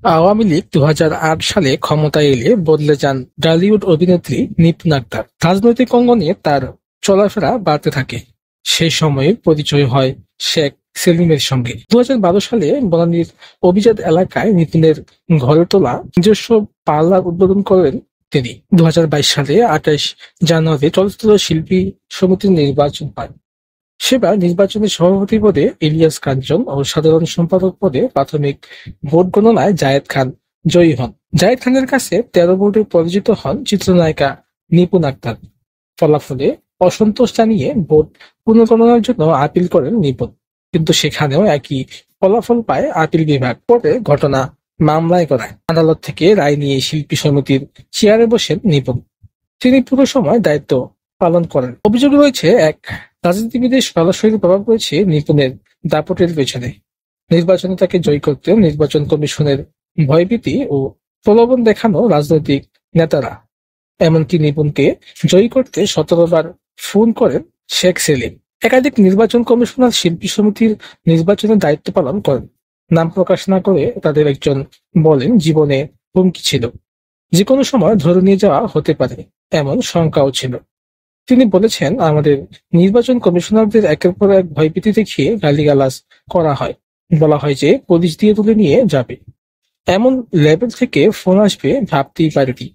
আওয়ামী লীগ ২০০৮ সালে ক্ষমতায় এলে বদলে যান টলিউড অভিনেত্রী নিপুণ আক্তার। রাজনৈতিক অঙ্গনে তার চলাফেরা বাড়তে থাকে। সেই সময়ে পরিচয় হয় শেখ সেলিমের সঙ্গে। ২০১২ সালে বনানীর অভিজাত এলাকায় নিপুণের ঘরে তোলা নিজস্ব পার্লার উদ্বোধন করেন তিনি। ২০২২ সালে ২৮ জানুয়ারি চলচ্চিত্র শিল্পী সমিতির নির্বাচন হয়। সেবার নির্বাচনে সভাপতি পদে ইলিয়াস কাঞ্চন ও সাধারণ সম্পাদক পদে প্রাথমিক ভোট গণনায় জায়েদ খান জয়ী হন। জায়েদ খানের কাছে ১৩ ভোটে পরাজিত হন চিত্রনায়িকা নিপুণ আক্তার। ফলাফলে অসন্তোষ জানিয়ে ভোট পুনর্গণনার জন্য আপিল করেন নিপুণ, কিন্তু সেখানেও একই ফলাফল পায় আপিল বিভাগ। পরে ঘটনা মামলায় করায়। আদালত থেকে রায় নিয়ে শিল্পী সমিতির চেয়ারে বসেন নিপুণ। তিনি পুরো সময় দায়িত্ব পালন করেন। অভিযোগ রয়েছে, এক রাজনীতিবিদের সরাসরি প্রভাব রয়েছে নিপুণের দাপটের পেছনে। নির্বাচনে তাকে জয়ী করতে নির্বাচন কমিশনের ভয়ভীতি ও প্রলোভন দেখানো রাজনৈতিক নেতারা। এমনকি নিপুণকে জয়ী করতে ১৭ বার ফোন করেন শেখ সেলিম। একাধিক নির্বাচন কমিশনার শিল্পী সমিতির নির্বাচনের দায়িত্ব পালন করেন। নাম প্রকাশ না করে তাদের একজন বলেন, জীবনে হুমকি ছিল, যে কোনো সময় ধরে নিয়ে যাওয়া হতে পারে এমন শঙ্কাও ছিল। তিনি বলেছেন, আমাদের নির্বাচন কমিশনারদের একের পর এক ভয়ভীতি দেখিয়ে গালিগালাজ করা হয়। বলা হয় যে পুলিশ দিয়ে তুলে নিয়ে যাবে। এমন লেভেল থেকে ফোন আসবে ভাবতেই পারিনি।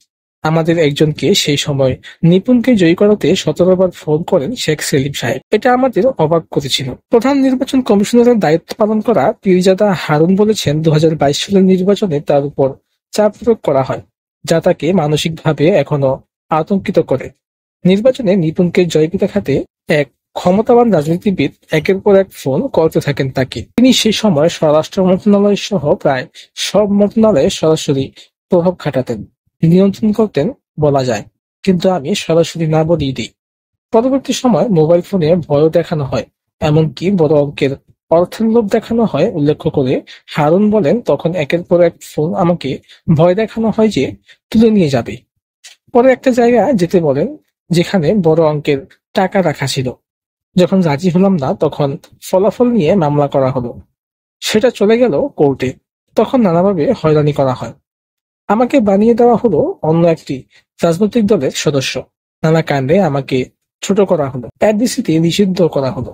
আমাদের একজনকে সেই সময় নিপুণকে জয়ী করাতে ১৭ বার ফোন করেন শেখ সেলিম সাহেব। এটা আমাদের অবাক করেছিল। প্রধান নির্বাচন কমিশনারের দায়িত্ব পালন করা পীরজাদা হারুন বলেছেন, ২০২২ সালের নির্বাচনে তার উপর চাপ প্রয়োগ করা হয়, যা তাকে মানসিকভাবে এখনো আতঙ্কিত করে। নির্বাচনে নিপুণকে জয় দেখাতে এক ক্ষমতাবান রাজনীতিবিদ একের পর এক ফোন করতে থাকেন তাকে। তিনি সেই সময় স্বরাষ্ট্র মন্ত্রণালয় সহ প্রায় সব মন্ত্রণালয়ে সরাসরি প্রভাব খাটাতেন, নিয়ন্ত্রণ করতেন বলা যায়। কিন্তু আমি সরাসরি না বলেই দিই। পরবর্তী সময় মোবাইল ফোনে ভয়ও দেখানো হয়, এমনকি বড় অঙ্কের অর্থের লোভ দেখানো হয় উল্লেখ করে হারুন বলেন, তখন একের পর এক ফোন আমাকে ভয় দেখানো হয় যে তুলে নিয়ে যাবে। পরে একটা জায়গায় যেতে বলেন যেখানে বড় অঙ্কের টাকা রাখা ছিল। যখন রাজি হলাম না, তখন ফলাফল নিয়ে মামলা করা হলো। সেটা চলে গেল কোর্টে। তখন নানাভাবে হয়রানি করা হয়। আমাকে বানিয়ে দেওয়া হলো অন্য একটি রাজনৈতিক দলের সদস্য। নানা কাণ্ডে আমাকে ছোট করা হলো, এডিসিতে নিষিদ্ধ করা হলো।